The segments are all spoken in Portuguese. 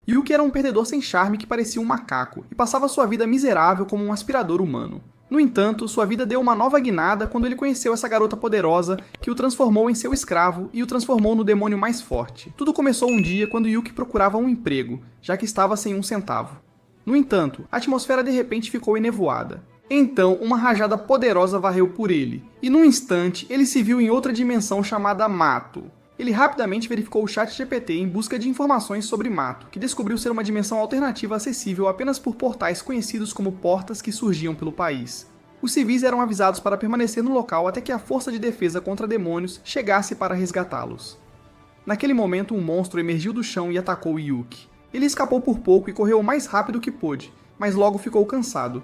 Yuki era um perdedor sem charme que parecia um macaco, e passava sua vida miserável como um aspirador humano. No entanto, sua vida deu uma nova guinada quando ele conheceu essa garota poderosa que o transformou em seu escravo e o transformou no demônio mais forte. Tudo começou um dia quando Yuki procurava um emprego, já que estava sem um centavo. No entanto, a atmosfera de repente ficou enevoada. Então, uma rajada poderosa varreu por ele, e num instante ele se viu em outra dimensão chamada Mato. Ele rapidamente verificou o ChatGPT em busca de informações sobre Mato, que descobriu ser uma dimensão alternativa acessível apenas por portais conhecidos como portas que surgiam pelo país. Os civis eram avisados para permanecer no local até que a força de defesa contra demônios chegasse para resgatá-los. Naquele momento, um monstro emergiu do chão e atacou Yuki. Ele escapou por pouco e correu o mais rápido que pôde, mas logo ficou cansado.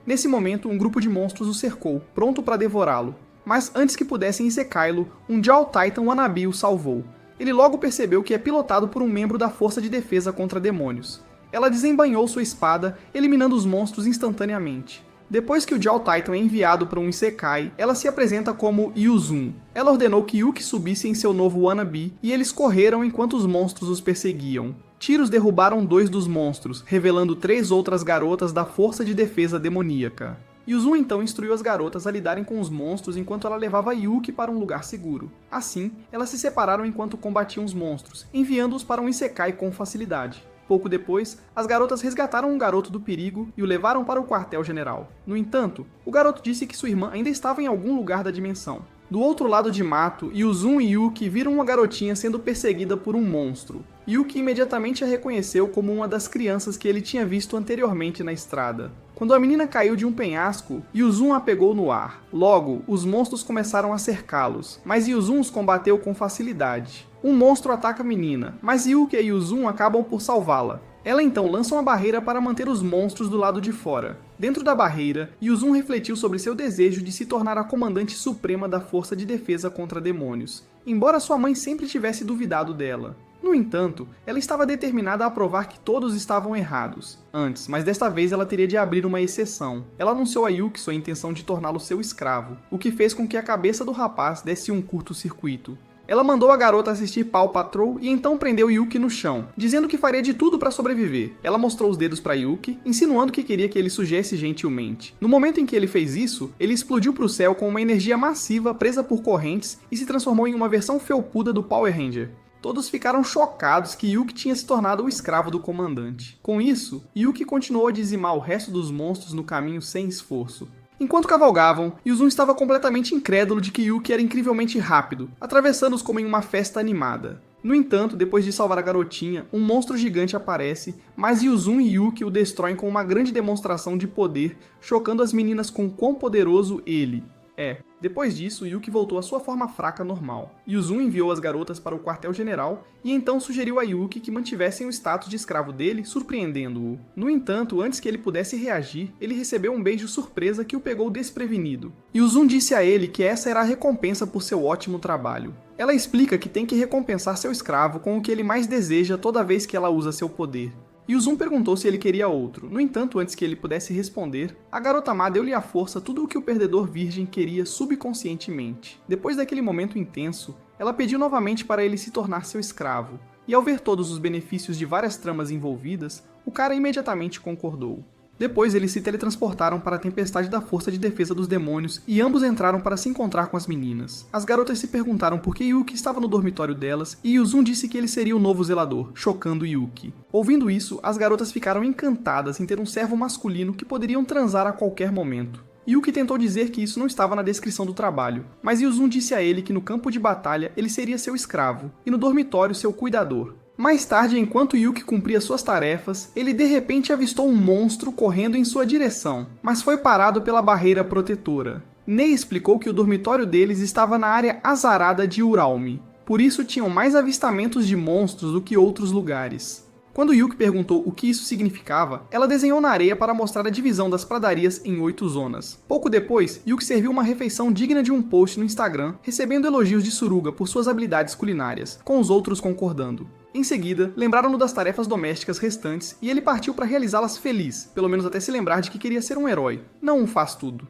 Nesse momento, um grupo de monstros o cercou, pronto para devorá-lo. Mas antes que pudessem execá-lo, um Jaw Titan wannabe o salvou. Ele logo percebeu que é pilotado por um membro da Força de Defesa contra Demônios. Ela desembainhou sua espada, eliminando os monstros instantaneamente. Depois que o Jaw Titan é enviado para um Isekai, ela se apresenta como Yuzun. Ela ordenou que Yuki subisse em seu novo wannabe, e eles correram enquanto os monstros os perseguiam. Tiros derrubaram 2 dos monstros, revelando 3 outras garotas da Força de Defesa Demoníaca. Yuzun então instruiu as garotas a lidarem com os monstros enquanto ela levava Yuki para um lugar seguro. Assim, elas se separaram enquanto combatiam os monstros, enviando-os para um Isekai com facilidade. Pouco depois, as garotas resgataram um garoto do perigo e o levaram para o quartel-general. No entanto, o garoto disse que sua irmã ainda estava em algum lugar da dimensão. Do outro lado de Mato, Yuzun e Yuki viram uma garotinha sendo perseguida por um monstro. Yuki imediatamente a reconheceu como uma das crianças que ele tinha visto anteriormente na estrada. Quando a menina caiu de um penhasco, Yuzun a pegou no ar. Logo, os monstros começaram a cercá-los, mas Yuzun os combateu com facilidade. Um monstro ataca a menina, mas Yuki e Yuzun acabam por salvá-la. Ela então lança uma barreira para manter os monstros do lado de fora. Dentro da barreira, Yuzun refletiu sobre seu desejo de se tornar a comandante suprema da Força de Defesa contra Demônios, embora sua mãe sempre tivesse duvidado dela. No entanto, ela estava determinada a provar que todos estavam errados. Antes, mas desta vez ela teria de abrir uma exceção. Ela anunciou a Yuki sua intenção de torná-lo seu escravo, o que fez com que a cabeça do rapaz desse um curto-circuito. Ela mandou a garota assistir Paw Patrol e então prendeu Yuki no chão, dizendo que faria de tudo para sobreviver. Ela mostrou os dedos para Yuki, insinuando que queria que ele sugesse gentilmente. No momento em que ele fez isso, ele explodiu para o céu com uma energia massiva presa por correntes e se transformou em uma versão felpuda do Power Ranger. Todos ficaram chocados que Yuki tinha se tornado o escravo do comandante. Com isso, Yuki continuou a dizimar o resto dos monstros no caminho sem esforço. Enquanto cavalgavam, Yuzun estava completamente incrédulo de que Yuki era incrivelmente rápido, atravessando-os como em uma festa animada. No entanto, depois de salvar a garotinha, um monstro gigante aparece, mas Yuzun e Yuki o destroem com uma grande demonstração de poder, chocando as meninas com quão poderoso ele é. Depois disso, Yuki voltou à sua forma fraca normal. Yuzun enviou as garotas para o quartel-general e então sugeriu a Yuki que mantivessem o status de escravo dele, surpreendendo-o. No entanto, antes que ele pudesse reagir, ele recebeu um beijo surpresa que o pegou desprevenido. Yuzun disse a ele que essa era a recompensa por seu ótimo trabalho. Ela explica que tem que recompensar seu escravo com o que ele mais deseja toda vez que ela usa seu poder. Yuzun perguntou se ele queria outro. No entanto, antes que ele pudesse responder, a garota má deu-lhe à força tudo o que o perdedor virgem queria subconscientemente. Depois daquele momento intenso, ela pediu novamente para ele se tornar seu escravo, e ao ver todos os benefícios de várias tramas envolvidas, o cara imediatamente concordou. Depois eles se teletransportaram para a tempestade da Força de Defesa dos Demônios e ambos entraram para se encontrar com as meninas. As garotas se perguntaram por que Yuki estava no dormitório delas e Yuzun disse que ele seria o novo zelador, chocando Yuki. Ouvindo isso, as garotas ficaram encantadas em ter um servo masculino que poderiam transar a qualquer momento. Yuki tentou dizer que isso não estava na descrição do trabalho, mas Yuzun disse a ele que no campo de batalha ele seria seu escravo e no dormitório seu cuidador. Mais tarde, enquanto Yuki cumpria suas tarefas, ele de repente avistou um monstro correndo em sua direção, mas foi parado pela barreira protetora. Nei explicou que o dormitório deles estava na área azarada de Uralme, por isso tinham mais avistamentos de monstros do que outros lugares. Quando Yuki perguntou o que isso significava, ela desenhou na areia para mostrar a divisão das pradarias em 8 zonas. Pouco depois, Yuki serviu uma refeição digna de um post no Instagram, recebendo elogios de Suruga por suas habilidades culinárias, com os outros concordando. Em seguida, lembraram-no das tarefas domésticas restantes e ele partiu para realizá-las feliz, pelo menos até se lembrar de que queria ser um herói, não um faz-tudo.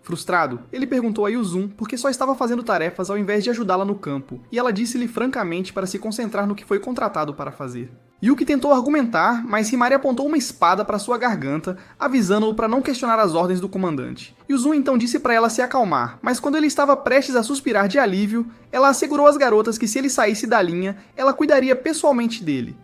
Frustrado, ele perguntou a Yuzun por que só estava fazendo tarefas ao invés de ajudá-la no campo, e ela disse-lhe francamente para se concentrar no que foi contratado para fazer. Yuki tentou argumentar, mas Himari apontou uma espada para sua garganta, avisando-o para não questionar as ordens do comandante. Yuzun então disse para ela se acalmar, mas quando ele estava prestes a suspirar de alívio, ela assegurou às garotas que se ele saísse da linha, ela cuidaria pessoalmente dele.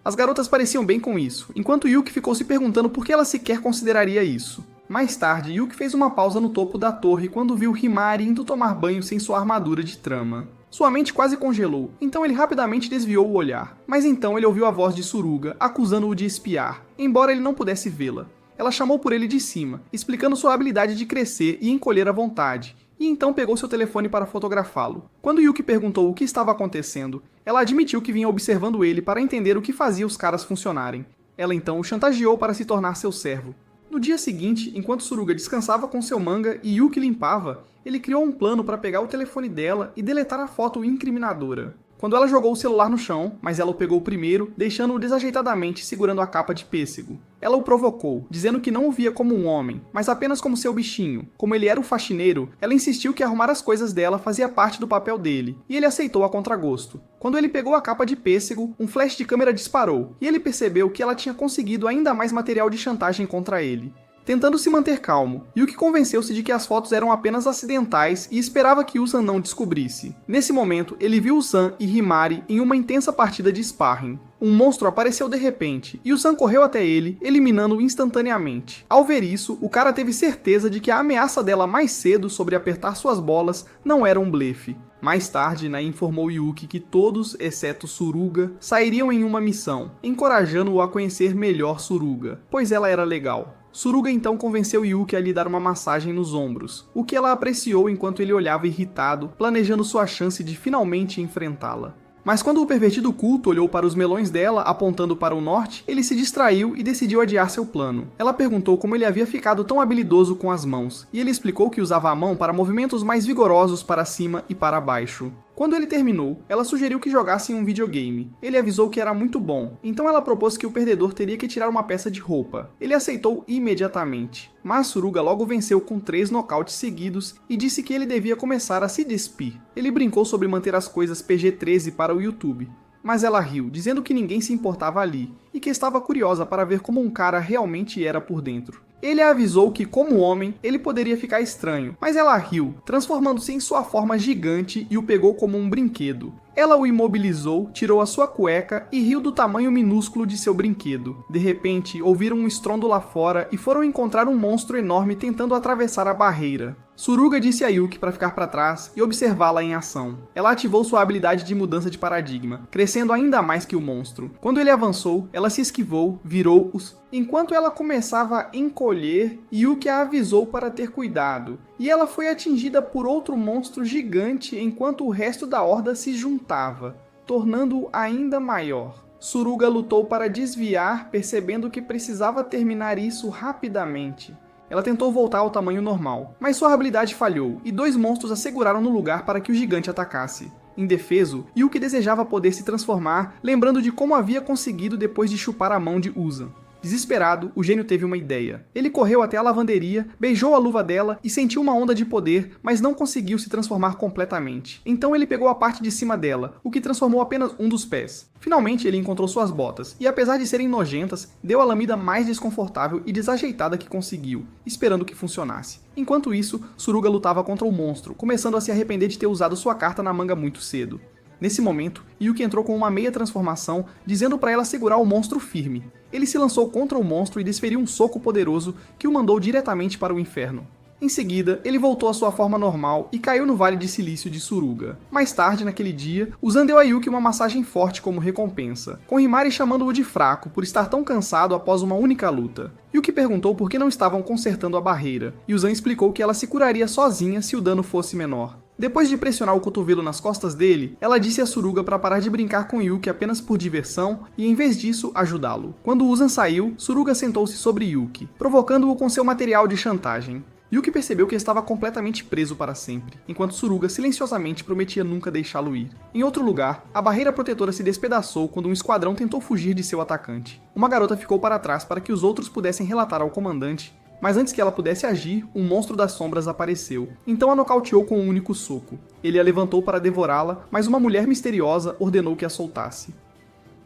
As garotas pareciam bem com isso, enquanto Yuki ficou se perguntando por que ela sequer consideraria isso. Mais tarde, Yuki fez uma pausa no topo da torre quando viu Himari indo tomar banho sem sua armadura de trama. Sua mente quase congelou, então ele rapidamente desviou o olhar. Mas então ele ouviu a voz de Suruga, acusando-o de espiar, embora ele não pudesse vê-la. Ela chamou por ele de cima, explicando sua habilidade de crescer e encolher à vontade, e então pegou seu telefone para fotografá-lo. Quando Yuki perguntou o que estava acontecendo, ela admitiu que vinha observando ele para entender o que fazia os caras funcionarem. Ela então o chantageou para se tornar seu servo. No dia seguinte, enquanto Suruga descansava com seu manga e Yuki limpava, ele criou um plano para pegar o telefone dela e deletar a foto incriminadora. Quando ela jogou o celular no chão, mas ela o pegou primeiro, deixando-o desajeitadamente segurando a capa de pêssego. Ela o provocou, dizendo que não o via como um homem, mas apenas como seu bichinho. Como ele era o faxineiro, ela insistiu que arrumar as coisas dela fazia parte do papel dele, e ele aceitou a contragosto. Quando ele pegou a capa de pêssego, um flash de câmera disparou, e ele percebeu que ela tinha conseguido ainda mais material de chantagem contra ele. Tentando se manter calmo, Yuki convenceu-se de que as fotos eram apenas acidentais e esperava que Usan não descobrisse. Nesse momento, ele viu Usan e Himari em uma intensa partida de sparring. Um monstro apareceu de repente, e Usan correu até ele, eliminando-o instantaneamente. Ao ver isso, o cara teve certeza de que a ameaça dela mais cedo sobre apertar suas bolas não era um blefe. Mais tarde, Nai informou Yuki que todos, exceto Suruga, sairiam em uma missão, encorajando-o a conhecer melhor Suruga, pois ela era legal. Suruga então convenceu Yuki a lhe dar uma massagem nos ombros, o que ela apreciou enquanto ele olhava irritado, planejando sua chance de finalmente enfrentá-la. Mas quando o pervertido culto olhou para os melões dela, apontando para o norte, ele se distraiu e decidiu adiar seu plano. Ela perguntou como ele havia ficado tão habilidoso com as mãos, e ele explicou que usava a mão para movimentos mais vigorosos para cima e para baixo. Quando ele terminou, ela sugeriu que jogassem um videogame. Ele avisou que era muito bom, então ela propôs que o perdedor teria que tirar uma peça de roupa. Ele aceitou imediatamente. Mas Suruga logo venceu com 3 nocautes seguidos e disse que ele devia começar a se despir. Ele brincou sobre manter as coisas PG-13 para o YouTube. Mas ela riu, dizendo que ninguém se importava ali, e que estava curiosa para ver como um cara realmente era por dentro. Ele a avisou que, como homem, ele poderia ficar estranho, mas ela riu, transformando-se em sua forma gigante e o pegou como um brinquedo. Ela o imobilizou, tirou a sua cueca e riu do tamanho minúsculo de seu brinquedo. De repente, ouviram um estrondo lá fora e foram encontrar um monstro enorme tentando atravessar a barreira. Suruga disse a Yuki para ficar para trás e observá-la em ação. Ela ativou sua habilidade de mudança de paradigma, crescendo ainda mais que o monstro. Quando ele avançou, ela se esquivou, virou-os. Enquanto ela começava a encolher, Yuki a avisou para ter cuidado, e ela foi atingida por outro monstro gigante enquanto o resto da horda se juntava, tornando-o ainda maior. Suruga lutou para desviar, percebendo que precisava terminar isso rapidamente. Ela tentou voltar ao tamanho normal, mas sua habilidade falhou, e 2 monstros a seguraram no lugar para que o gigante atacasse. Indefeso, Yuki desejava poder se transformar, lembrando de como havia conseguido depois de chupar a mão de Usan. Desesperado, o gênio teve uma ideia. Ele correu até a lavanderia, beijou a luva dela e sentiu uma onda de poder, mas não conseguiu se transformar completamente. Então ele pegou a parte de cima dela, o que transformou apenas um dos pés. Finalmente ele encontrou suas botas, e apesar de serem nojentas, deu a lambida mais desconfortável e desajeitada que conseguiu, esperando que funcionasse. Enquanto isso, Suruga lutava contra o monstro, começando a se arrepender de ter usado sua carta na manga muito cedo. Nesse momento, Yuki entrou com uma meia transformação, dizendo para ela segurar o monstro firme. Ele se lançou contra o monstro e desferiu um soco poderoso que o mandou diretamente para o inferno. Em seguida, ele voltou à sua forma normal e caiu no Vale de Silício de Suruga. Mais tarde, naquele dia, Usan deu a Yuki uma massagem forte como recompensa, com Himari chamando-o de fraco por estar tão cansado após uma única luta. Yuki perguntou por que não estavam consertando a barreira, e Usan explicou que ela se curaria sozinha se o dano fosse menor. Depois de pressionar o cotovelo nas costas dele, ela disse a Suruga para parar de brincar com Yuki apenas por diversão e, em vez disso, ajudá-lo. Quando Usan saiu, Suruga sentou-se sobre Yuki, provocando-o com seu material de chantagem. Yuki percebeu que estava completamente preso para sempre, enquanto Suruga silenciosamente prometia nunca deixá-lo ir. Em outro lugar, a barreira protetora se despedaçou quando um esquadrão tentou fugir de seu atacante. Uma garota ficou para trás para que os outros pudessem relatar ao comandante, mas antes que ela pudesse agir, um monstro das sombras apareceu. Então a nocauteou com um único soco. Ele a levantou para devorá-la, mas uma mulher misteriosa ordenou que a soltasse.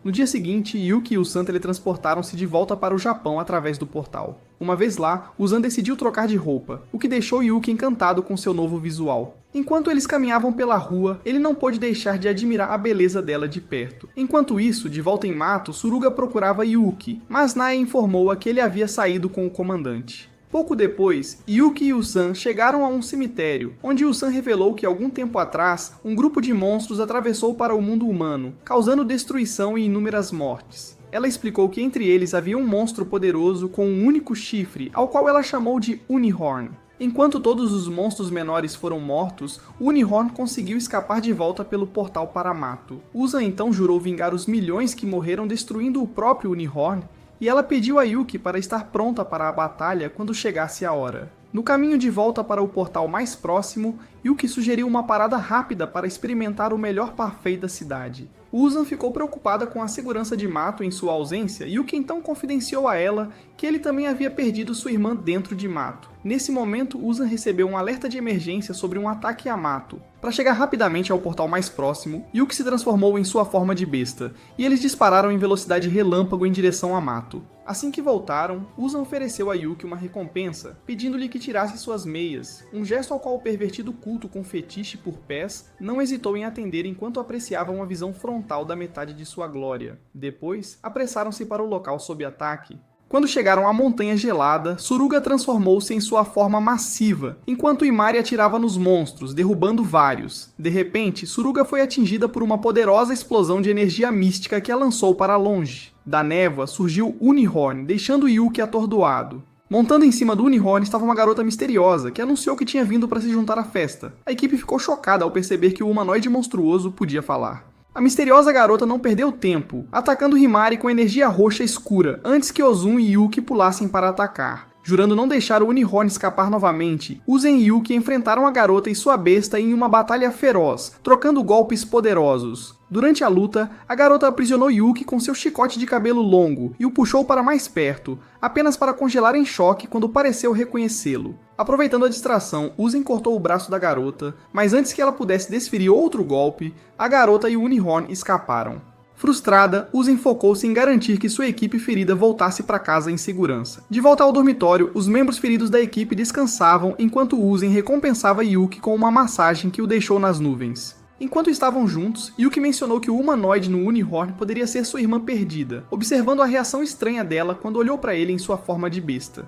No dia seguinte, Yuki e Usan teletransportaram-se de volta para o Japão através do portal. Uma vez lá, Usan decidiu trocar de roupa, o que deixou Yuki encantado com seu novo visual. Enquanto eles caminhavam pela rua, ele não pôde deixar de admirar a beleza dela de perto. Enquanto isso, de volta em Mato, Suruga procurava Yuki, mas Nae informou-a que ele havia saído com o comandante. Pouco depois, Yuki e Usan chegaram a um cemitério, onde Usan revelou que algum tempo atrás, um grupo de monstros atravessou para o mundo humano, causando destruição e inúmeras mortes. Ela explicou que entre eles havia um monstro poderoso com um único chifre, ao qual ela chamou de Unihorn. Enquanto todos os monstros menores foram mortos, Unihorn conseguiu escapar de volta pelo portal para Mato. Usan então jurou vingar os milhões que morreram destruindo o próprio Unihorn, e ela pediu a Yuki para estar pronta para a batalha quando chegasse a hora. No caminho de volta para o portal mais próximo, Yuki sugeriu uma parada rápida para experimentar o melhor parfait da cidade. Usan ficou preocupada com a segurança de Mato em sua ausência, e Yuki então confidenciou a ela que ele também havia perdido sua irmã dentro de Mato. Nesse momento, Usan recebeu um alerta de emergência sobre um ataque a Mato. Para chegar rapidamente ao portal mais próximo, Yuki se transformou em sua forma de besta, e eles dispararam em velocidade relâmpago em direção a Mato. Assim que voltaram, Usan ofereceu a Yuki uma recompensa, pedindo-lhe que tirasse suas meias, um gesto ao qual o pervertido culto com fetiche por pés não hesitou em atender enquanto apreciava uma visão frontal da metade de sua glória. Depois, apressaram-se para o local sob ataque. Quando chegaram à Montanha Gelada, Suruga transformou-se em sua forma massiva, enquanto Imari atirava nos monstros, derrubando vários. De repente, Suruga foi atingida por uma poderosa explosão de energia mística que a lançou para longe. Da névoa surgiu Unihorn, deixando Yuki atordoado. Montando em cima do Unihorn estava uma garota misteriosa, que anunciou que tinha vindo para se juntar à festa. A equipe ficou chocada ao perceber que o humanoide monstruoso podia falar. A misteriosa garota não perdeu tempo, atacando Himari com energia roxa escura, antes que Ozun e Yuki pulassem para atacar. Jurando não deixar o Unihorn escapar novamente, Uzen e Yuki enfrentaram a garota e sua besta em uma batalha feroz, trocando golpes poderosos. Durante a luta, a garota aprisionou Yuki com seu chicote de cabelo longo e o puxou para mais perto, apenas para congelar em choque quando pareceu reconhecê-lo. Aproveitando a distração, Uzen cortou o braço da garota, mas antes que ela pudesse desferir outro golpe, a garota e o Unihorn escaparam. Frustrada, Uzen focou-se em garantir que sua equipe ferida voltasse para casa em segurança. De volta ao dormitório, os membros feridos da equipe descansavam enquanto Uzen recompensava Yuki com uma massagem que o deixou nas nuvens. Enquanto estavam juntos, Yuki mencionou que o humanoide no Unihorn poderia ser sua irmã perdida, observando a reação estranha dela quando olhou para ele em sua forma de besta.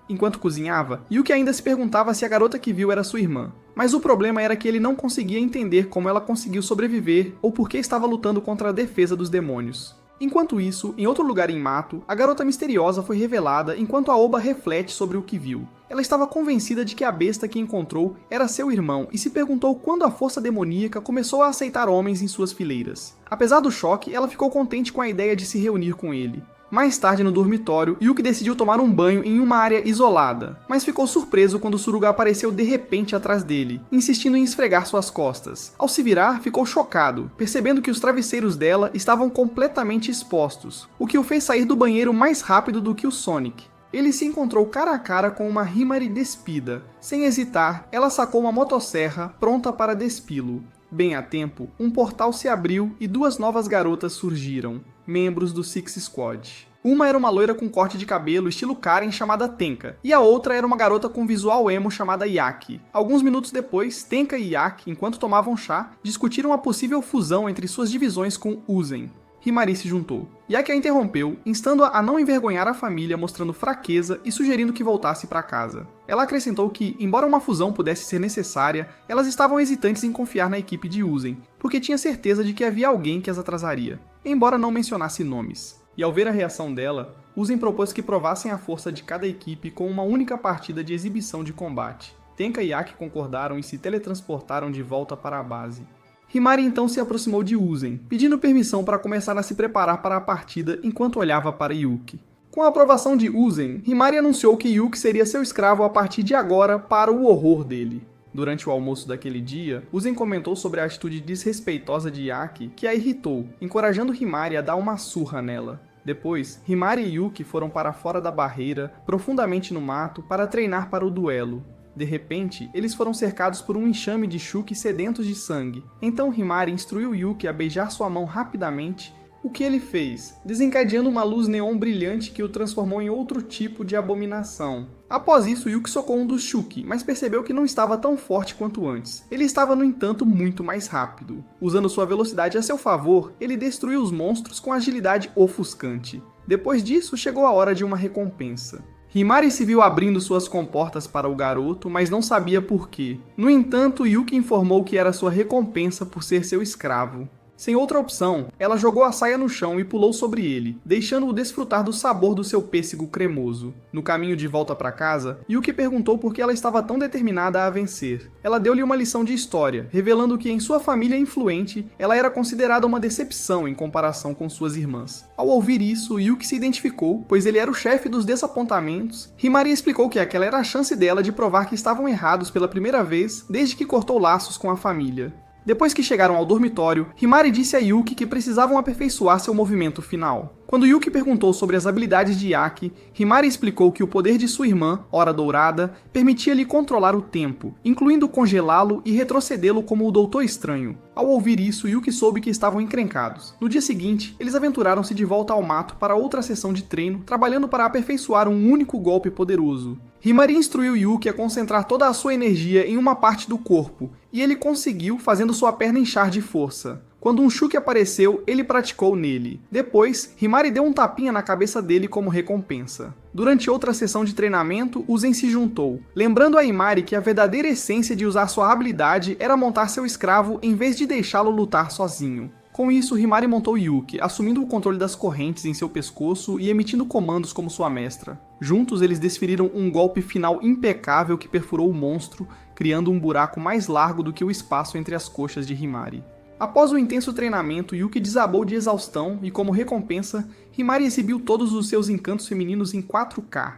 Enquanto cozinhava, Yuki ainda se perguntava se a garota que viu era sua irmã. Mas o problema era que ele não conseguia entender como ela conseguiu sobreviver ou por que estava lutando contra a defesa dos demônios. Enquanto isso, em outro lugar em Mato, a garota misteriosa foi revelada enquanto a Oba reflete sobre o que viu. Ela estava convencida de que a besta que encontrou era seu irmão e se perguntou quando a força demoníaca começou a aceitar homens em suas fileiras. Apesar do choque, ela ficou contente com a ideia de se reunir com ele. Mais tarde no dormitório, Yuki decidiu tomar um banho em uma área isolada, mas ficou surpreso quando Suruga apareceu de repente atrás dele, insistindo em esfregar suas costas. Ao se virar, ficou chocado, percebendo que os travesseiros dela estavam completamente expostos, o que o fez sair do banheiro mais rápido do que o Sonic. Ele se encontrou cara a cara com uma Himari despida. Sem hesitar, ela sacou uma motosserra pronta para despi-lo. Bem a tempo, um portal se abriu e duas novas garotas surgiram, membros do Six Squad. Uma era uma loira com corte de cabelo estilo Karen chamada Tenka, e a outra era uma garota com visual emo chamada Yaki. Alguns minutos depois, Tenka e Yaki, enquanto tomavam chá, discutiram a possível fusão entre suas divisões com Uzen. Himari se juntou. Yaki a interrompeu, instando-a a não envergonhar a família, mostrando fraqueza e sugerindo que voltasse para casa. Ela acrescentou que, embora uma fusão pudesse ser necessária, elas estavam hesitantes em confiar na equipe de Uzen, porque tinha certeza de que havia alguém que as atrasaria, embora não mencionasse nomes. E ao ver a reação dela, Uzen propôs que provassem a força de cada equipe com uma única partida de exibição de combate. Tenka e Yaki concordaram e se teletransportaram de volta para a base. Himari então se aproximou de Uzen, pedindo permissão para começar a se preparar para a partida enquanto olhava para Yuki. Com a aprovação de Uzen, Himari anunciou que Yuki seria seu escravo a partir de agora para o horror dele. Durante o almoço daquele dia, Uzen comentou sobre a atitude desrespeitosa de Yaki que a irritou, encorajando Himari a dar uma surra nela. Depois, Himari e Yuki foram para fora da barreira, profundamente no mato, para treinar para o duelo. De repente, eles foram cercados por um enxame de Shuki sedentos de sangue. Então Himari instruiu Yuki a beijar sua mão rapidamente, O que ele fez? Desencadeando uma luz neon brilhante que o transformou em outro tipo de abominação. Após isso, Yuki socou um dos Shuki, mas percebeu que não estava tão forte quanto antes. Ele estava, no entanto, muito mais rápido. Usando sua velocidade a seu favor, ele destruiu os monstros com agilidade ofuscante. Depois disso, chegou a hora de uma recompensa. Himari se viu abrindo suas comportas para o garoto, mas não sabia por quê. No entanto, Yuki informou que era sua recompensa por ser seu escravo. Sem outra opção, ela jogou a saia no chão e pulou sobre ele, deixando-o desfrutar do sabor do seu pêssego cremoso. No caminho de volta para casa, Yuki perguntou por que ela estava tão determinada a vencer. Ela deu-lhe uma lição de história, revelando que em sua família influente, ela era considerada uma decepção em comparação com suas irmãs. Ao ouvir isso, Yuki se identificou, pois ele era o chefe dos desapontamentos. Himari explicou que aquela era a chance dela de provar que estavam errados pela primeira vez desde que cortou laços com a família. Depois que chegaram ao dormitório, Himari disse a Yuki que precisavam aperfeiçoar seu movimento final. Quando Yuki perguntou sobre as habilidades de Yaki, Himari explicou que o poder de sua irmã, Hora Dourada, permitia-lhe controlar o tempo, incluindo congelá-lo e retrocedê-lo como o Doutor Estranho. Ao ouvir isso, Yuki soube que estavam encrencados. No dia seguinte, eles aventuraram-se de volta ao mato para outra sessão de treino, trabalhando para aperfeiçoar um único golpe poderoso. Himari instruiu Yuki a concentrar toda a sua energia em uma parte do corpo, e ele conseguiu, fazendo sua perna inchar de força. Quando um Shuki apareceu, ele praticou nele. Depois, Himari deu um tapinha na cabeça dele como recompensa. Durante outra sessão de treinamento, Uzen se juntou, lembrando a Himari que a verdadeira essência de usar sua habilidade era montar seu escravo em vez de deixá-lo lutar sozinho. Com isso, Himari montou Yuki, assumindo o controle das correntes em seu pescoço e emitindo comandos como sua mestra. Juntos, eles desferiram um golpe final impecável que perfurou o monstro, criando um buraco mais largo do que o espaço entre as coxas de Himari. Após o intenso treinamento, Yuki desabou de exaustão e, como recompensa, Himari exibiu todos os seus encantos femininos em 4K.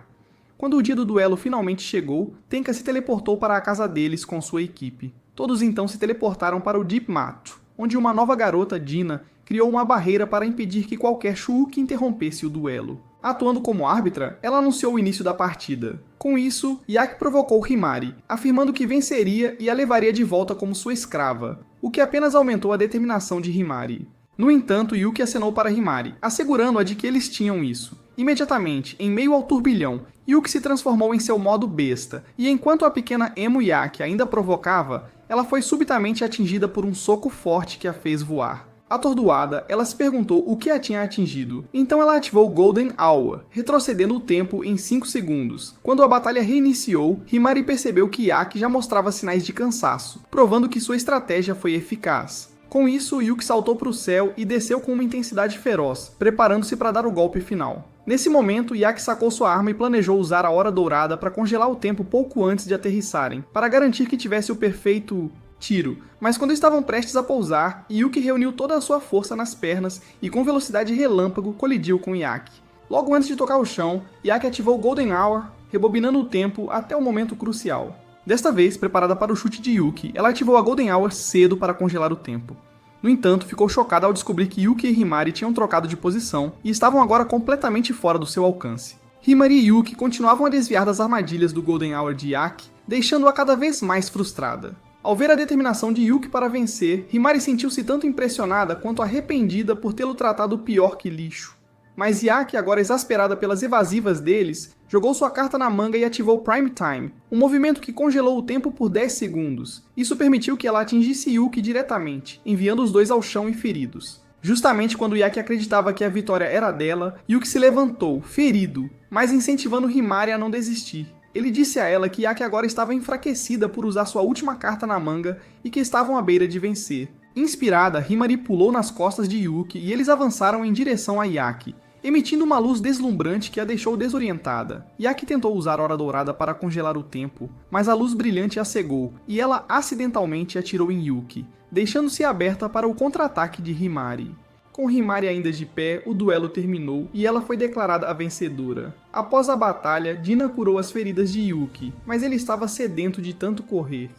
Quando o dia do duelo finalmente chegou, Tenka se teleportou para a casa deles com sua equipe. Todos então se teleportaram para o Deep Mato, onde uma nova garota, Dina, criou uma barreira para impedir que qualquer Shuki interrompesse o duelo. Atuando como árbitra, ela anunciou o início da partida. Com isso, Yaki provocou Himari, afirmando que venceria e a levaria de volta como sua escrava, o que apenas aumentou a determinação de Himari. No entanto, Yuki acenou para Himari, assegurando-a de que eles tinham isso. Imediatamente, em meio ao turbilhão, Yuki se transformou em seu modo besta, e enquanto a pequena Emo Yaki ainda provocava, ela foi subitamente atingida por um soco forte que a fez voar. Atordoada, ela se perguntou o que a tinha atingido. Então ela ativou Golden Hour, retrocedendo o tempo em 5 segundos. Quando a batalha reiniciou, Himari percebeu que Yaki já mostrava sinais de cansaço, provando que sua estratégia foi eficaz. Com isso, Yuki saltou para o céu e desceu com uma intensidade feroz, preparando-se para dar o golpe final. Nesse momento, Yaki sacou sua arma e planejou usar a Hora Dourada para congelar o tempo pouco antes de aterrissarem, para garantir que tivesse o perfeito tiro, mas quando estavam prestes a pousar, Yuki reuniu toda a sua força nas pernas e com velocidade relâmpago colidiu com Yaki. Logo antes de tocar o chão, Yaki ativou Golden Hour, rebobinando o tempo até o momento crucial. Desta vez, preparada para o chute de Yuki, ela ativou a Golden Hour cedo para congelar o tempo. No entanto, ficou chocada ao descobrir que Yuki e Himari tinham trocado de posição e estavam agora completamente fora do seu alcance. Himari e Yuki continuavam a desviar das armadilhas do Golden Hour de Yaki, deixando-a cada vez mais frustrada. Ao ver a determinação de Yuki para vencer, Himari sentiu-se tanto impressionada quanto arrependida por tê-lo tratado pior que lixo. Mas Yaki, agora exasperada pelas evasivas deles, jogou sua carta na manga e ativou Prime Time, um movimento que congelou o tempo por 10 segundos. Isso permitiu que ela atingisse Yuki diretamente, enviando os dois ao chão e feridos. Justamente quando Yaki acreditava que a vitória era dela, Yuki se levantou, ferido, mas incentivando Himari a não desistir. Ele disse a ela que Yaki agora estava enfraquecida por usar sua última carta na manga e que estavam à beira de vencer. Inspirada, Himari pulou nas costas de Yuki e eles avançaram em direção a Yaki, emitindo uma luz deslumbrante que a deixou desorientada. Yaki tentou usar a Hora Dourada para congelar o tempo, mas a luz brilhante a cegou e ela acidentalmente atirou em Yuki, deixando-se aberta para o contra-ataque de Himari. Com Himari ainda de pé, o duelo terminou e ela foi declarada a vencedora. Após a batalha, Dina curou as feridas de Yuki, mas ele estava sedento de tanto correr.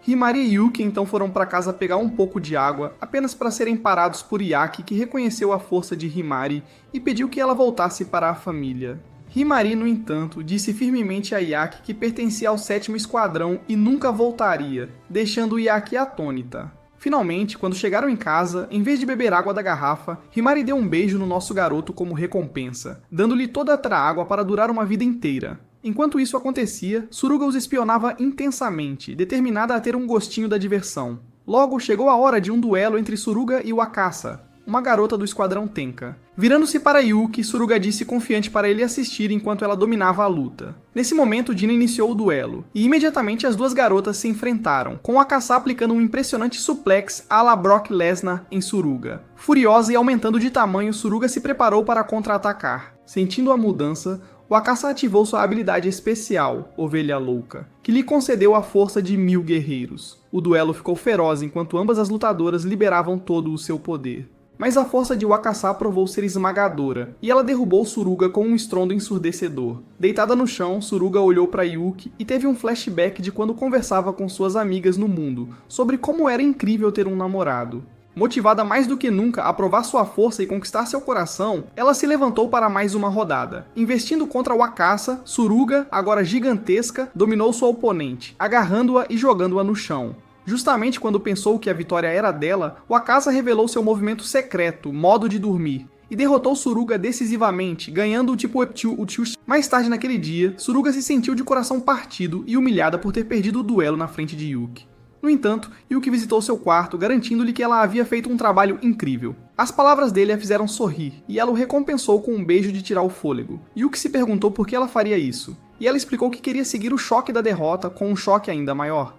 Himari e Yuki então foram para casa pegar um pouco de água, apenas para serem parados por Yaki, que reconheceu a força de Himari e pediu que ela voltasse para a família. Himari, no entanto, disse firmemente a Yaki que pertencia ao 7º Esquadrão e nunca voltaria, deixando Yaki atônita. Finalmente, quando chegaram em casa, em vez de beber água da garrafa, Himari deu um beijo no nosso garoto como recompensa, dando-lhe toda a água para durar uma vida inteira. Enquanto isso acontecia, Suruga os espionava intensamente, determinada a ter um gostinho da diversão. Logo, chegou a hora de um duelo entre Suruga e Wakasa, uma garota do esquadrão Tenka. Virando-se para Yuki, Suruga disse confiante para ele assistir enquanto ela dominava a luta. Nesse momento, Dina iniciou o duelo, e imediatamente as duas garotas se enfrentaram, com Wakasa aplicando um impressionante suplex à la Brock Lesnar em Suruga. Furiosa e aumentando de tamanho, Suruga se preparou para contra-atacar. Sentindo a mudança, Wakasa ativou sua habilidade especial, Ovelha Louca, que lhe concedeu a força de 1000 guerreiros. O duelo ficou feroz enquanto ambas as lutadoras liberavam todo o seu poder. Mas a força de Wakasa provou ser esmagadora, e ela derrubou Suruga com um estrondo ensurdecedor. Deitada no chão, Suruga olhou para Yuki e teve um flashback de quando conversava com suas amigas no mundo, sobre como era incrível ter um namorado. Motivada mais do que nunca a provar sua força e conquistar seu coração, ela se levantou para mais uma rodada. Investindo contra Wakasa, Suruga, agora gigantesca, dominou sua oponente, agarrando-a e jogando-a no chão. Justamente quando pensou que a vitória era dela, Wakasa revelou seu movimento secreto, modo de dormir, e derrotou Suruga decisivamente, ganhando o tipo Uchiu. Mais tarde naquele dia, Suruga se sentiu de coração partido e humilhada por ter perdido o duelo na frente de Yuki. No entanto, Yuki visitou seu quarto, garantindo-lhe que ela havia feito um trabalho incrível. As palavras dele a fizeram sorrir, e ela o recompensou com um beijo de tirar o fôlego. Yuki se perguntou por que ela faria isso, e ela explicou que queria seguir o choque da derrota com um choque ainda maior.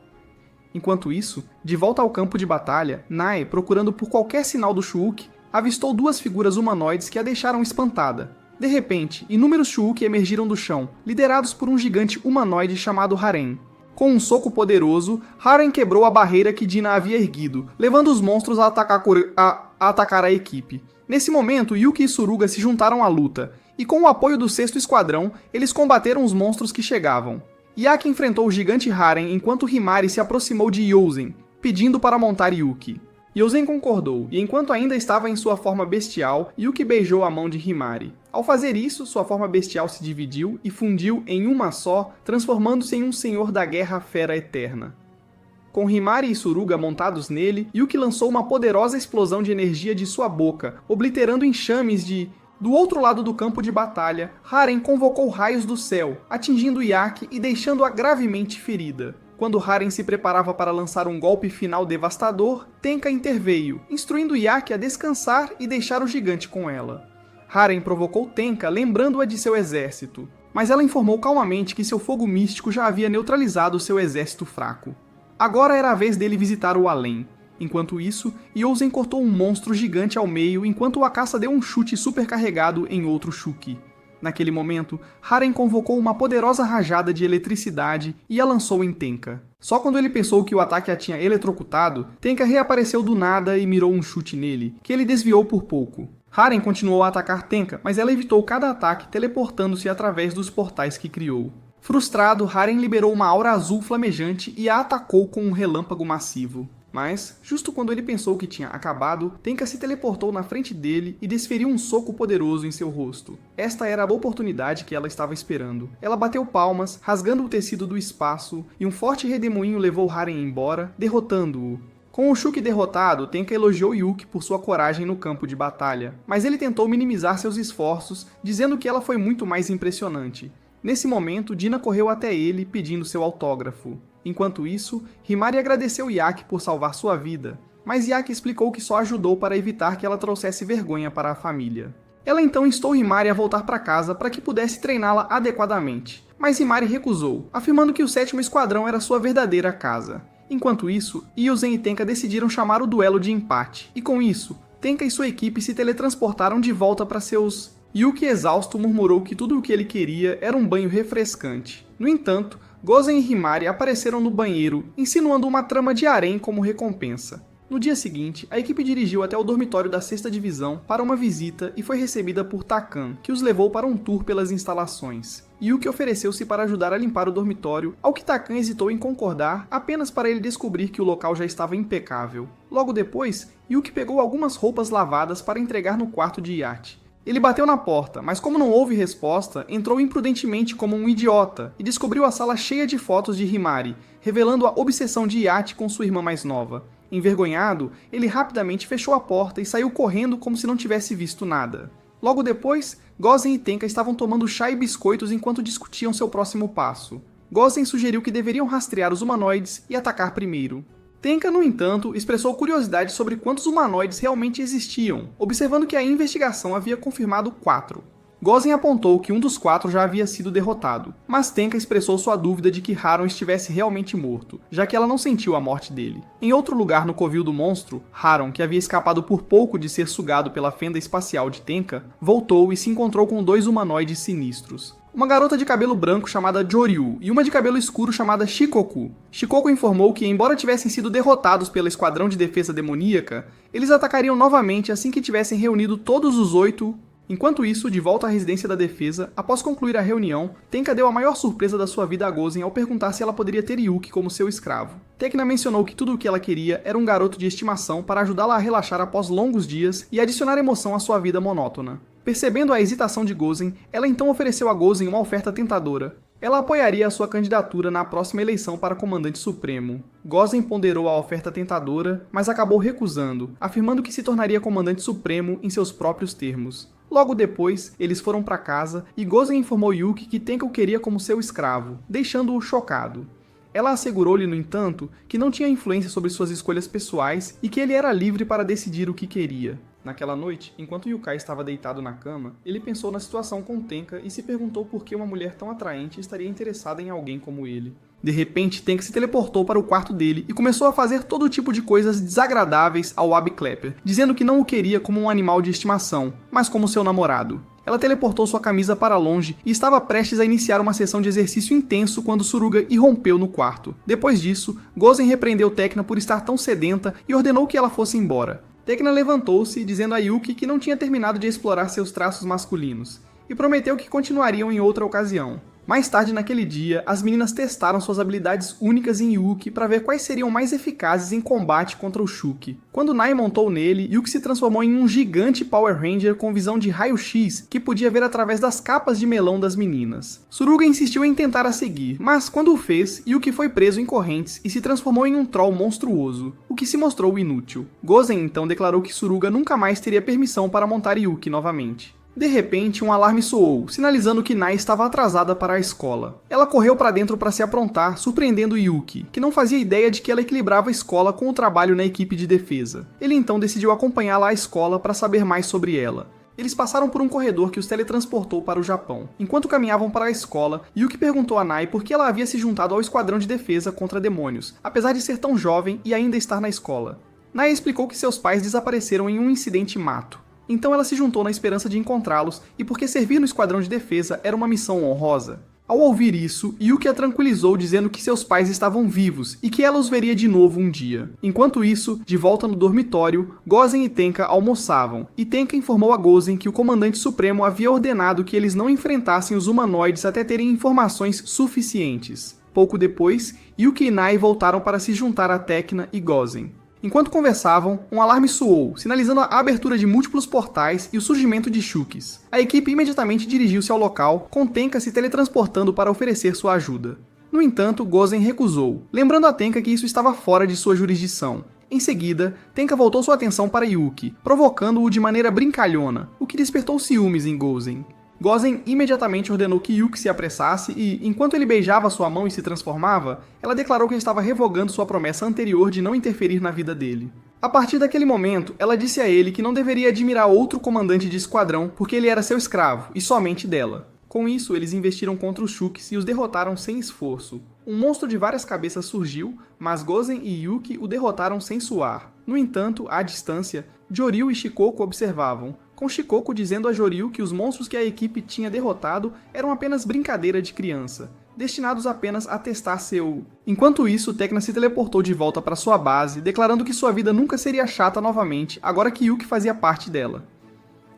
Enquanto isso, de volta ao campo de batalha, Nae, procurando por qualquer sinal do Shuuki, avistou duas figuras humanoides que a deixaram espantada. De repente, inúmeros Shuuki emergiram do chão, liderados por um gigante humanoide chamado Haren. Com um soco poderoso, Haren quebrou a barreira que Dina havia erguido, levando os monstros a atacar a equipe. Nesse momento, Yuki e Suruga se juntaram à luta, e com o apoio do 6º Esquadrão, eles combateram os monstros que chegavam. Yaki enfrentou o gigante Haren enquanto Himari se aproximou de Yozen, pedindo para montar Yuki. Yozen concordou, e enquanto ainda estava em sua forma bestial, Yuki beijou a mão de Himari. Ao fazer isso, sua forma bestial se dividiu e fundiu em uma só, transformando-se em um senhor da guerra fera eterna. Com Himari e Suruga montados nele, Yuki lançou uma poderosa explosão de energia de sua boca, obliterando enxames de... Do outro lado do campo de batalha, Haren convocou raios do céu, atingindo Yaki e deixando-a gravemente ferida. Quando Haren se preparava para lançar um golpe final devastador, Tenka interveio, instruindo Yaki a descansar e deixar o gigante com ela. Haren provocou Tenka, lembrando-a de seu exército, mas ela informou calmamente que seu fogo místico já havia neutralizado seu exército fraco. Agora era a vez dele visitar o além. Enquanto isso, Yozen cortou um monstro gigante ao meio enquanto Wakasa deu um chute supercarregado em outro Shuuki. Naquele momento, Haren convocou uma poderosa rajada de eletricidade e a lançou em Tenka. Só quando ele pensou que o ataque a tinha eletrocutado, Tenka reapareceu do nada e mirou um chute nele, que ele desviou por pouco. Haren continuou a atacar Tenka, mas ela evitou cada ataque teleportando-se através dos portais que criou. Frustrado, Haren liberou uma aura azul flamejante e a atacou com um relâmpago massivo. Mas, justo quando ele pensou que tinha acabado, Tenka se teleportou na frente dele e desferiu um soco poderoso em seu rosto. Esta era a oportunidade que ela estava esperando. Ela bateu palmas, rasgando o tecido do espaço, e um forte redemoinho levou Haren embora, derrotando-o. Com o Shuuki derrotado, Tenka elogiou Yuki por sua coragem no campo de batalha, mas ele tentou minimizar seus esforços, dizendo que ela foi muito mais impressionante. Nesse momento, Dina correu até ele, pedindo seu autógrafo. Enquanto isso, Himari agradeceu Yaki por salvar sua vida, mas Yaki explicou que só ajudou para evitar que ela trouxesse vergonha para a família. Ela então instou Himari a voltar para casa para que pudesse treiná-la adequadamente, mas Himari recusou, afirmando que o 7º Esquadrão era sua verdadeira casa. Enquanto isso, Yozen e Tenka decidiram chamar o duelo de empate, e com isso, Tenka e sua equipe se teletransportaram de volta para seus... Yuki, exausto, murmurou que tudo o que ele queria era um banho refrescante. No entanto, Gozen e Himari apareceram no banheiro, insinuando uma trama de harém como recompensa. No dia seguinte, a equipe dirigiu até o dormitório da 6ª Divisão para uma visita e foi recebida por Takan, que os levou para um tour pelas instalações. Yuki ofereceu-se para ajudar a limpar o dormitório, ao que Takan hesitou em concordar apenas para ele descobrir que o local já estava impecável. Logo depois, Yuki pegou algumas roupas lavadas para entregar no quarto de Yachi. Ele bateu na porta, mas como não houve resposta, entrou imprudentemente como um idiota e descobriu a sala cheia de fotos de Himari, revelando a obsessão de Yachi com sua irmã mais nova. Envergonhado, ele rapidamente fechou a porta e saiu correndo como se não tivesse visto nada. Logo depois, Gozen e Tenka estavam tomando chá e biscoitos enquanto discutiam seu próximo passo. Gozen sugeriu que deveriam rastrear os humanoides e atacar primeiro. Tenka, no entanto, expressou curiosidade sobre quantos humanoides realmente existiam, observando que a investigação havia confirmado 4. Gozen apontou que um dos 4 já havia sido derrotado, mas Tenka expressou sua dúvida de que Haron estivesse realmente morto, já que ela não sentiu a morte dele. Em outro lugar no covil do monstro, Haron, que havia escapado por pouco de ser sugado pela fenda espacial de Tenka, voltou e se encontrou com 2 humanoides sinistros. Uma garota de cabelo branco chamada Joryu e uma de cabelo escuro chamada Shikoku. Shikoku informou que, embora tivessem sido derrotados pela Esquadrão de Defesa Demoníaca, eles atacariam novamente assim que tivessem reunido todos os 8. Enquanto isso, de volta à residência da defesa, após concluir a reunião, Tenka deu a maior surpresa da sua vida a Gozen ao perguntar se ela poderia ter Yuki como seu escravo. Tecna mencionou que tudo o que ela queria era um garoto de estimação para ajudá-la a relaxar após longos dias e adicionar emoção à sua vida monótona. Percebendo a hesitação de Gozen, ela então ofereceu a Gozen uma oferta tentadora. Ela apoiaria a sua candidatura na próxima eleição para Comandante Supremo. Gozen ponderou a oferta tentadora, mas acabou recusando, afirmando que se tornaria Comandante Supremo em seus próprios termos. Logo depois, eles foram para casa e Gozen informou Yuki que Tenka o queria como seu escravo, deixando-o chocado. Ela assegurou-lhe, no entanto, que não tinha influência sobre suas escolhas pessoais e que ele era livre para decidir o que queria. Naquela noite, enquanto Yukai estava deitado na cama, ele pensou na situação com Tenka e se perguntou por que uma mulher tão atraente estaria interessada em alguém como ele. De repente, Tenka se teleportou para o quarto dele e começou a fazer todo tipo de coisas desagradáveis ao Abby Klepper, dizendo que não o queria como um animal de estimação, mas como seu namorado. Ela teleportou sua camisa para longe e estava prestes a iniciar uma sessão de exercício intenso quando Suruga irrompeu no quarto. Depois disso, Gozen repreendeu Tecna por estar tão sedenta e ordenou que ela fosse embora. Tecna levantou-se, dizendo a Yuki que não tinha terminado de explorar seus traços masculinos, e prometeu que continuariam em outra ocasião. Mais tarde naquele dia, as meninas testaram suas habilidades únicas em Yuki para ver quais seriam mais eficazes em combate contra o Shuki. Quando Nai montou nele, Yuki se transformou em um gigante Power Ranger com visão de raio-x que podia ver através das capas de melão das meninas. Suruga insistiu em tentar a seguir, mas quando o fez, Yuki foi preso em correntes e se transformou em um troll monstruoso, o que se mostrou inútil. Gozen então declarou que Suruga nunca mais teria permissão para montar Yuki novamente. De repente, um alarme soou, sinalizando que Nai estava atrasada para a escola. Ela correu para dentro para se aprontar, surpreendendo Yuki, que não fazia ideia de que ela equilibrava a escola com o trabalho na equipe de defesa. Ele então decidiu acompanhá-la à escola para saber mais sobre ela. Eles passaram por um corredor que os teletransportou para o Japão. Enquanto caminhavam para a escola, Yuki perguntou a Nai por que ela havia se juntado ao esquadrão de defesa contra demônios, apesar de ser tão jovem e ainda estar na escola. Nai explicou que seus pais desapareceram em um incidente mato. Então ela se juntou na esperança de encontrá-los e porque servir no esquadrão de defesa era uma missão honrosa. Ao ouvir isso, Yuki a tranquilizou dizendo que seus pais estavam vivos e que ela os veria de novo um dia. Enquanto isso, de volta no dormitório, Gozen e Tenka almoçavam, e Tenka informou a Gozen que o Comandante Supremo havia ordenado que eles não enfrentassem os humanoides até terem informações suficientes. Pouco depois, Yuki e Nai voltaram para se juntar a Tecna e Gozen. Enquanto conversavam, um alarme soou, sinalizando a abertura de múltiplos portais e o surgimento de Shukis. A equipe imediatamente dirigiu-se ao local, com Tenka se teletransportando para oferecer sua ajuda. No entanto, Gozen recusou, lembrando a Tenka que isso estava fora de sua jurisdição. Em seguida, Tenka voltou sua atenção para Yuki, provocando-o de maneira brincalhona, o que despertou ciúmes em Gozen. Gozen imediatamente ordenou que Yuki se apressasse e, enquanto ele beijava sua mão e se transformava, ela declarou que estava revogando sua promessa anterior de não interferir na vida dele. A partir daquele momento, ela disse a ele que não deveria admirar outro comandante de esquadrão porque ele era seu escravo, e somente dela. Com isso, eles investiram contra os Shukis e os derrotaram sem esforço. Um monstro de várias cabeças surgiu, mas Gozen e Yuki o derrotaram sem suar. No entanto, à distância, Joryu e Shikoku observavam, com Shikoku dizendo a Joryu que os monstros que a equipe tinha derrotado eram apenas brincadeira de criança, destinados apenas a testar seu... Enquanto isso, Tecna se teleportou de volta para sua base, declarando que sua vida nunca seria chata novamente, agora que Yuki fazia parte dela.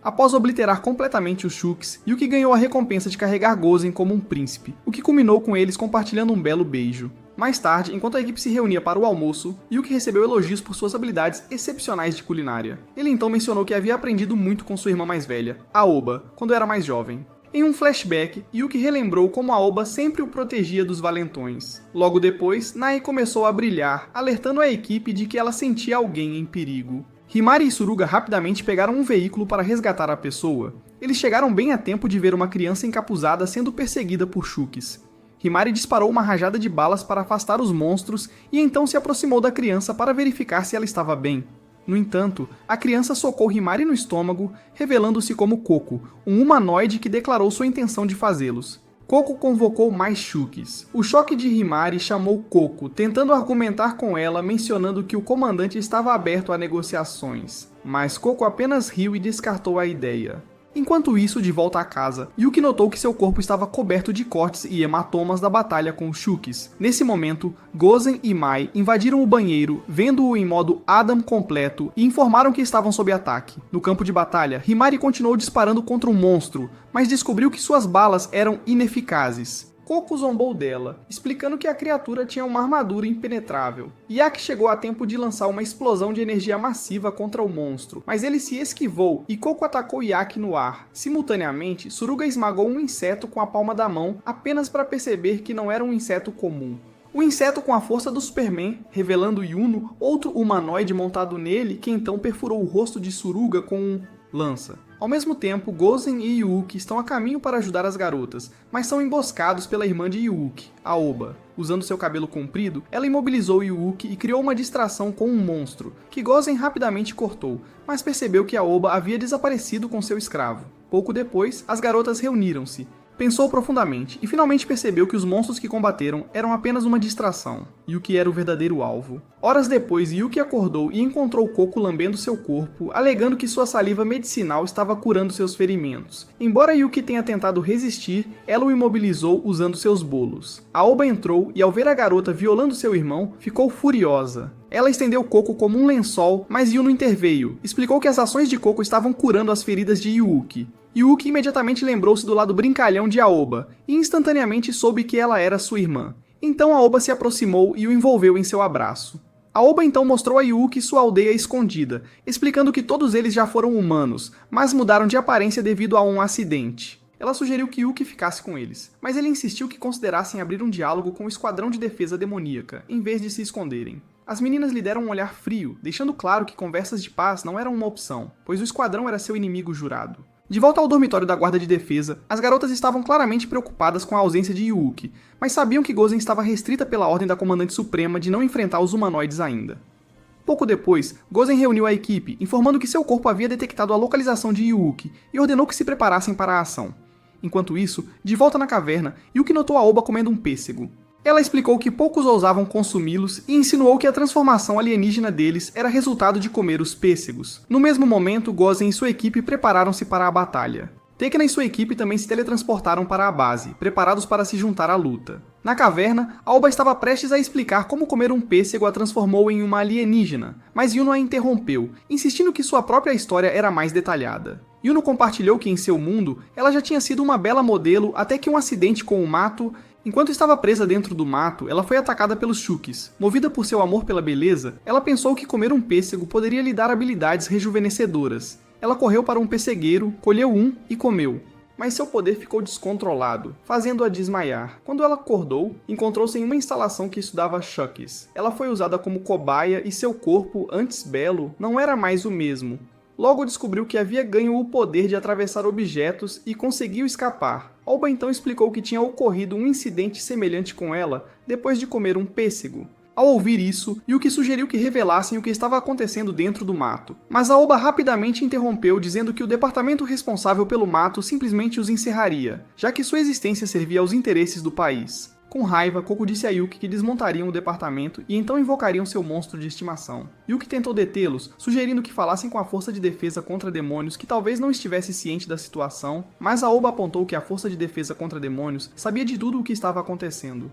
Após obliterar completamente os Shukis, Yuki ganhou a recompensa de carregar Gozen como um príncipe, o que culminou com eles compartilhando um belo beijo. Mais tarde, enquanto a equipe se reunia para o almoço, Yuki recebeu elogios por suas habilidades excepcionais de culinária. Ele então mencionou que havia aprendido muito com sua irmã mais velha, Aoba, quando era mais jovem. Em um flashback, Yuki relembrou como Aoba sempre o protegia dos valentões. Logo depois, Nai começou a brilhar, alertando a equipe de que ela sentia alguém em perigo. Himari e Suruga rapidamente pegaram um veículo para resgatar a pessoa. Eles chegaram bem a tempo de ver uma criança encapuzada sendo perseguida por Shukis. Himari disparou uma rajada de balas para afastar os monstros e então se aproximou da criança para verificar se ela estava bem. No entanto, a criança socou Himari no estômago, revelando-se como Coco, um humanoide que declarou sua intenção de fazê-los. Coco convocou mais Shukis. O choque de Himari chamou Coco, tentando argumentar com ela, mencionando que o comandante estava aberto a negociações. Mas Coco apenas riu e descartou a ideia. Enquanto isso, de volta à casa, Yuki notou que seu corpo estava coberto de cortes e hematomas da batalha com os Shukis. Nesse momento, Gozen e Mai invadiram o banheiro, vendo-o em modo Adam completo, e informaram que estavam sob ataque. No campo de batalha, Himari continuou disparando contra um monstro, mas descobriu que suas balas eram ineficazes. Coco zombou dela, explicando que a criatura tinha uma armadura impenetrável. Yak chegou a tempo de lançar uma explosão de energia massiva contra o monstro, mas ele se esquivou e Coco atacou Yak no ar. Simultaneamente, Suruga esmagou um inseto com a palma da mão, apenas para perceber que não era um inseto comum. O inseto com a força do Superman, revelando Yuno, outro humanoide montado nele, que então perfurou o rosto de Suruga com um lança. Ao mesmo tempo, Gozen e Yuki estão a caminho para ajudar as garotas, mas são emboscados pela irmã de Yuki, Aoba. Usando seu cabelo comprido, ela imobilizou Yuki e criou uma distração com um monstro, que Gozen rapidamente cortou, mas percebeu que Aoba havia desaparecido com seu escravo. Pouco depois, as garotas reuniram-se. Pensou profundamente e finalmente percebeu que os monstros que combateram eram apenas uma distração. Yuki era o verdadeiro alvo. Horas depois, Yuki acordou e encontrou Coco lambendo seu corpo, alegando que sua saliva medicinal estava curando seus ferimentos. Embora Yuki tenha tentado resistir, ela o imobilizou usando seus bolos. Aoba entrou e, ao ver a garota violando seu irmão, ficou furiosa. Ela estendeu Coco como um lençol, mas Yuno interveio. Explicou que as ações de Coco estavam curando as feridas de Yuki. Yuki imediatamente lembrou-se do lado brincalhão de Aoba, e instantaneamente soube que ela era sua irmã. Então Aoba se aproximou e o envolveu em seu abraço. Aoba então mostrou a Yuki sua aldeia escondida, explicando que todos eles já foram humanos, mas mudaram de aparência devido a um acidente. Ela sugeriu que Yuki ficasse com eles, mas ele insistiu que considerassem abrir um diálogo com o Esquadrão de Defesa Demoníaca, em vez de se esconderem. As meninas lhe deram um olhar frio, deixando claro que conversas de paz não eram uma opção, pois o esquadrão era seu inimigo jurado. De volta ao dormitório da guarda de defesa, as garotas estavam claramente preocupadas com a ausência de Yuki, mas sabiam que Gozen estava restrita pela ordem da comandante suprema de não enfrentar os humanoides ainda. Pouco depois, Gozen reuniu a equipe, informando que seu corpo havia detectado a localização de Yuki e ordenou que se preparassem para a ação. Enquanto isso, de volta na caverna, Yuki notou Aoba comendo um pêssego. Ela explicou que poucos ousavam consumi-los e insinuou que a transformação alienígena deles era resultado de comer os pêssegos. No mesmo momento, Gozen e sua equipe prepararam-se para a batalha. Tekena e sua equipe também se teletransportaram para a base, preparados para se juntar à luta. Na caverna, Aoba estava prestes a explicar como comer um pêssego a transformou em uma alienígena, mas Yuno a interrompeu, insistindo que sua própria história era mais detalhada. Yuno compartilhou que em seu mundo, ela já tinha sido uma bela modelo até que um acidente com o mato. Enquanto estava presa dentro do mato, ela foi atacada pelos Shukis. Movida por seu amor pela beleza, ela pensou que comer um pêssego poderia lhe dar habilidades rejuvenescedoras. Ela correu para um pessegueiro, colheu um e comeu. Mas seu poder ficou descontrolado, fazendo-a desmaiar. Quando ela acordou, encontrou-se em uma instalação que estudava Shukis. Ela foi usada como cobaia e seu corpo, antes belo, não era mais o mesmo. Logo descobriu que havia ganho o poder de atravessar objetos e conseguiu escapar. Aoba então explicou que tinha ocorrido um incidente semelhante com ela depois de comer um pêssego. Ao ouvir isso, Yuki sugeriu que revelassem o que estava acontecendo dentro do mato. Mas Aoba rapidamente interrompeu, dizendo que o departamento responsável pelo mato simplesmente os encerraria, já que sua existência servia aos interesses do país. Com raiva, Coco disse a Yuki que desmontariam o departamento e então invocariam seu monstro de estimação. Yuki tentou detê-los, sugerindo que falassem com a força de defesa contra demônios que talvez não estivesse ciente da situação, mas Aoba apontou que a força de defesa contra demônios sabia de tudo o que estava acontecendo.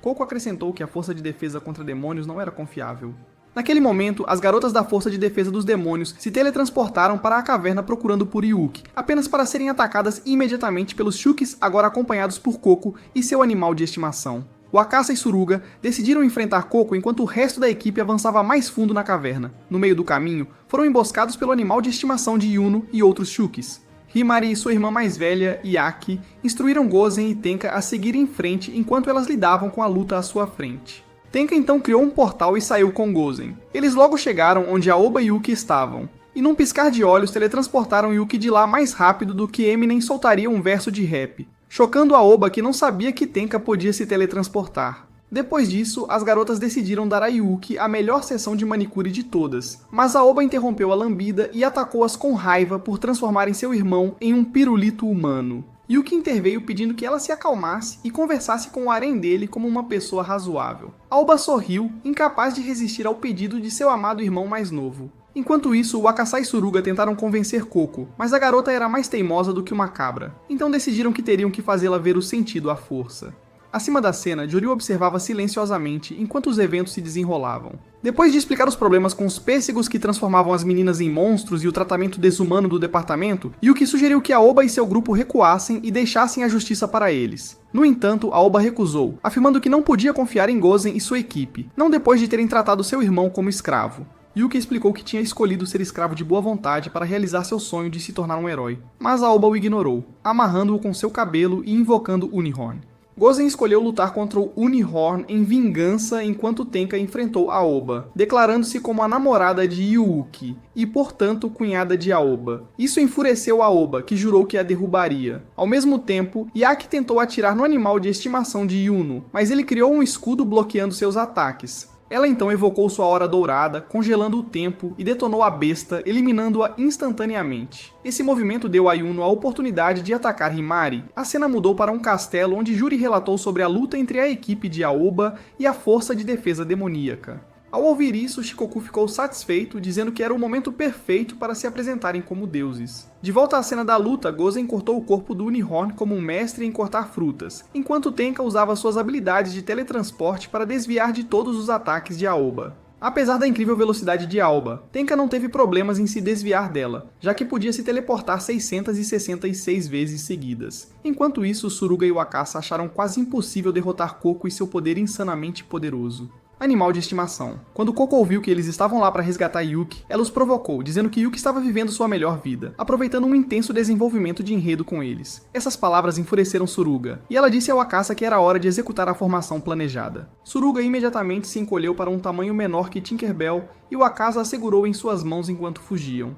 Coco acrescentou que a força de defesa contra demônios não era confiável. Naquele momento, as garotas da Força de Defesa dos Demônios se teletransportaram para a caverna procurando por Yuki, apenas para serem atacadas imediatamente pelos Shukis, agora acompanhados por Coco e seu animal de estimação. Wakasa e Suruga decidiram enfrentar Coco enquanto o resto da equipe avançava mais fundo na caverna. No meio do caminho, foram emboscados pelo animal de estimação de Yuno e outros Shukis. Himari e sua irmã mais velha, Yaki, instruíram Gozen e Tenka a seguir em frente enquanto elas lidavam com a luta à sua frente. Tenka então criou um portal e saiu com Gozen. Eles logo chegaram onde Aoba e Yuki estavam, e num piscar de olhos teletransportaram Yuki de lá mais rápido do que Eminem soltaria um verso de rap, chocando Aoba, que não sabia que Tenka podia se teletransportar. Depois disso, as garotas decidiram dar a Yuki a melhor sessão de manicure de todas, mas Aoba interrompeu a lambida e atacou-as com raiva por transformarem seu irmão em um pirulito humano. Yuki interveio pedindo que ela se acalmasse e conversasse com o harém dele como uma pessoa razoável. Aoba sorriu, incapaz de resistir ao pedido de seu amado irmão mais novo. Enquanto isso, Wakasa e Suruga tentaram convencer Koko, mas a garota era mais teimosa do que uma cabra, então decidiram que teriam que fazê-la ver o sentido à força. Acima da cena, Joryu observava silenciosamente enquanto os eventos se desenrolavam. Depois de explicar os problemas com os pêssegos que transformavam as meninas em monstros e o tratamento desumano do departamento, Yuki sugeriu que Aoba e seu grupo recuassem e deixassem a justiça para eles. No entanto, Aoba recusou, afirmando que não podia confiar em Gozen e sua equipe, não depois de terem tratado seu irmão como escravo. Yuki explicou que tinha escolhido ser escravo de boa vontade para realizar seu sonho de se tornar um herói, mas Aoba o ignorou, amarrando-o com seu cabelo e invocando Unihorn. Gozen escolheu lutar contra o Unihorn em vingança enquanto Tenka enfrentou Aoba, declarando-se como a namorada de Yuuki e, portanto, cunhada de Aoba. Isso enfureceu Aoba, que jurou que a derrubaria. Ao mesmo tempo, Yaki tentou atirar no animal de estimação de Yuno, mas ele criou um escudo bloqueando seus ataques. Ela então evocou sua Hora Dourada, congelando o tempo e detonou a besta, eliminando-a instantaneamente. Esse movimento deu a Yuno a oportunidade de atacar Himari. A cena mudou para um castelo onde Juri relatou sobre a luta entre a equipe de Aoba e a Força de Defesa Demoníaca. Ao ouvir isso, Shikoku ficou satisfeito, dizendo que era o momento perfeito para se apresentarem como deuses. De volta à cena da luta, Gozen cortou o corpo do Unihorn como um mestre em cortar frutas, enquanto Tenka usava suas habilidades de teletransporte para desviar de todos os ataques de Aoba. Apesar da incrível velocidade de Aoba, Tenka não teve problemas em se desviar dela, já que podia se teleportar 666 vezes seguidas. Enquanto isso, Suruga e Wakasa acharam quase impossível derrotar Koko e seu poder insanamente poderoso. Animal de estimação. Quando Koko ouviu que eles estavam lá para resgatar Yuki, ela os provocou, dizendo que Yuki estava vivendo sua melhor vida, aproveitando um intenso desenvolvimento de enredo com eles. Essas palavras enfureceram Suruga, e ela disse ao Wakasa que era hora de executar a formação planejada. Suruga imediatamente se encolheu para um tamanho menor que Tinkerbell, e o Wakasa a segurou em suas mãos enquanto fugiam.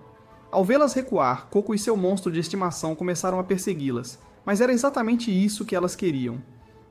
Ao vê-las recuar, Koko e seu monstro de estimação começaram a persegui-las, mas era exatamente isso que elas queriam.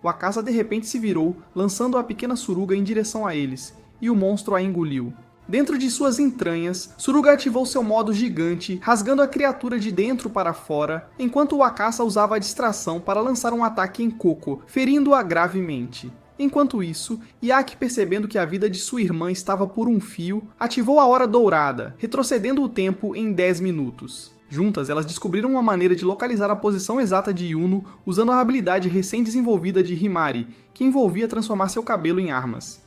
Wakasa de repente se virou, lançando a pequena Suruga em direção a eles, e o monstro a engoliu. Dentro de suas entranhas, Suruga ativou seu modo gigante, rasgando a criatura de dentro para fora, enquanto Wakasa usava a distração para lançar um ataque em Koko, ferindo-a gravemente. Enquanto isso, Yaki, percebendo que a vida de sua irmã estava por um fio, ativou a Hora Dourada, retrocedendo o tempo em 10 minutos. Juntas, elas descobriram uma maneira de localizar a posição exata de Yuno usando a habilidade recém-desenvolvida de Himari, que envolvia transformar seu cabelo em armas.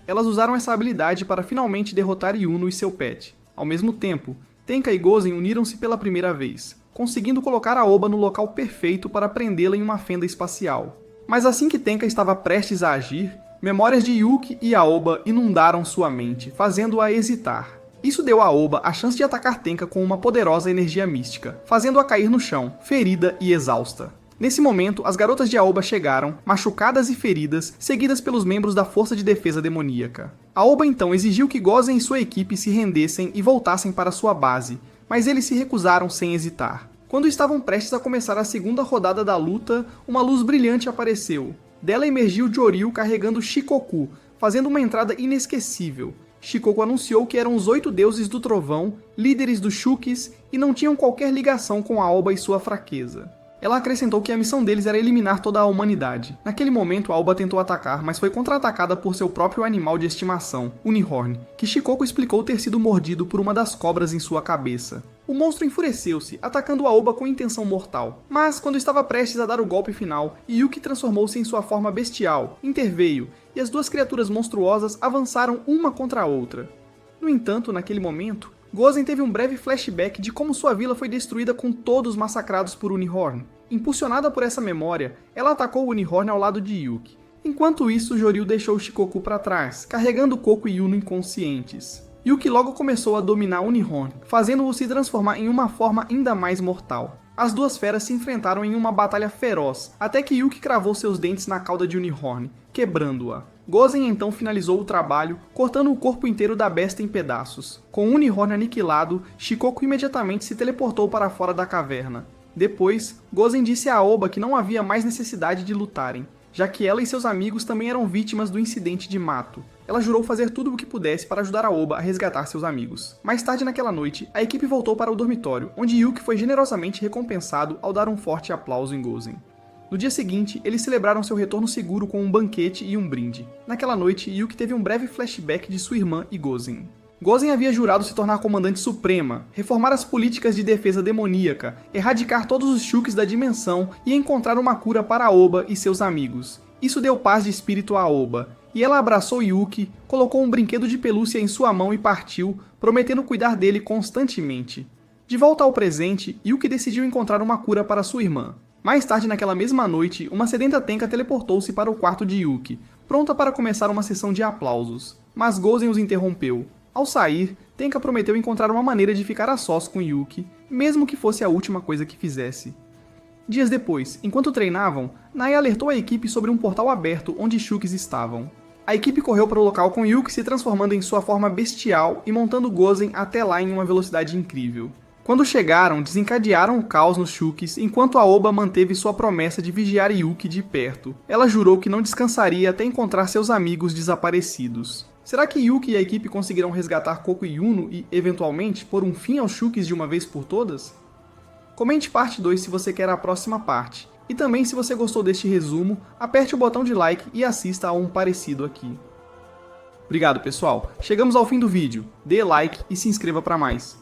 Elas usaram essa habilidade para finalmente derrotar Yuno e seu pet. Ao mesmo tempo, Tenka e Gozen uniram-se pela primeira vez, conseguindo colocar Aoba no local perfeito para prendê-la em uma fenda espacial. Mas assim que Tenka estava prestes a agir, memórias de Yuki e Aoba inundaram sua mente, fazendo-a hesitar. Isso deu a Aoba a chance de atacar Tenka com uma poderosa energia mística, fazendo-a cair no chão, ferida e exausta. Nesse momento, as garotas de Aoba chegaram, machucadas e feridas, seguidas pelos membros da Força de Defesa Demoníaca. Aoba então exigiu que Gozen e sua equipe se rendessem e voltassem para sua base, mas eles se recusaram sem hesitar. Quando estavam prestes a começar a segunda rodada da luta, uma luz brilhante apareceu. Dela emergiu Joryu carregando Shikoku, fazendo uma entrada inesquecível. Shikoku anunciou que eram os 8 deuses do trovão, líderes dos Shukis, e não tinham qualquer ligação com Aoba e sua fraqueza. Ela acrescentou que a missão deles era eliminar toda a humanidade. Naquele momento, Aoba tentou atacar, mas foi contra-atacada por seu próprio animal de estimação, Unihorn, que Shikoku explicou ter sido mordido por uma das cobras em sua cabeça. O monstro enfureceu-se, atacando Aoba com intenção mortal. Mas, quando estava prestes a dar o golpe final, Yuki transformou-se em sua forma bestial, interveio, e as duas criaturas monstruosas avançaram uma contra a outra. No entanto, naquele momento, Gozen teve um breve flashback de como sua vila foi destruída com todos massacrados por Unihorn. Impulsionada por essa memória, ela atacou o Unihorn ao lado de Yuki. Enquanto isso, Joryu deixou Shikoku para trás, carregando Koko e Yuno inconscientes. Yuki logo começou a dominar Unihorn, fazendo-o se transformar em uma forma ainda mais mortal. As duas feras se enfrentaram em uma batalha feroz, até que Yuki cravou seus dentes na cauda de Unihorn, quebrando-a. Gozen então finalizou o trabalho, cortando o corpo inteiro da besta em pedaços. Com Unihorn aniquilado, Shikoku imediatamente se teleportou para fora da caverna. Depois, Gozen disse a Aoba que não havia mais necessidade de lutarem, já que ela e seus amigos também eram vítimas do incidente de Mato. Ela jurou fazer tudo o que pudesse para ajudar a Aoba a resgatar seus amigos. Mais tarde naquela noite, a equipe voltou para o dormitório, onde Yuki foi generosamente recompensado ao dar um forte aplauso em Gozen. No dia seguinte, eles celebraram seu retorno seguro com um banquete e um brinde. Naquela noite, Yuki teve um breve flashback de sua irmã e Gozen. Gozen havia jurado se tornar comandante suprema, reformar as políticas de defesa demoníaca, erradicar todos os Shukis da dimensão e encontrar uma cura para Aoba e seus amigos. Isso deu paz de espírito a Aoba, e ela abraçou Yuki, colocou um brinquedo de pelúcia em sua mão e partiu, prometendo cuidar dele constantemente. De volta ao presente, Yuki decidiu encontrar uma cura para sua irmã. Mais tarde naquela mesma noite, uma sedenta Tenka teleportou-se para o quarto de Yuki, pronta para começar uma sessão de aplausos. Mas Gozen os interrompeu. Ao sair, Tenka prometeu encontrar uma maneira de ficar a sós com Yuki, mesmo que fosse a última coisa que fizesse. Dias depois, enquanto treinavam, Nai alertou a equipe sobre um portal aberto onde Shukis estavam. A equipe correu para o local com Yuki se transformando em sua forma bestial e montando Gozen até lá em uma velocidade incrível. Quando chegaram, desencadearam o caos nos Shukis, enquanto Aoba manteve sua promessa de vigiar Yuki de perto. Ela jurou que não descansaria até encontrar seus amigos desaparecidos. Será que Yuki e a equipe conseguirão resgatar Koko e Yuno e, eventualmente, pôr um fim aos Shukis de uma vez por todas? Comente parte 2 se você quer a próxima parte. E também, se você gostou deste resumo, aperte o botão de like e assista a um parecido aqui. Obrigado, pessoal. Chegamos ao fim do vídeo. Dê like e se inscreva para mais.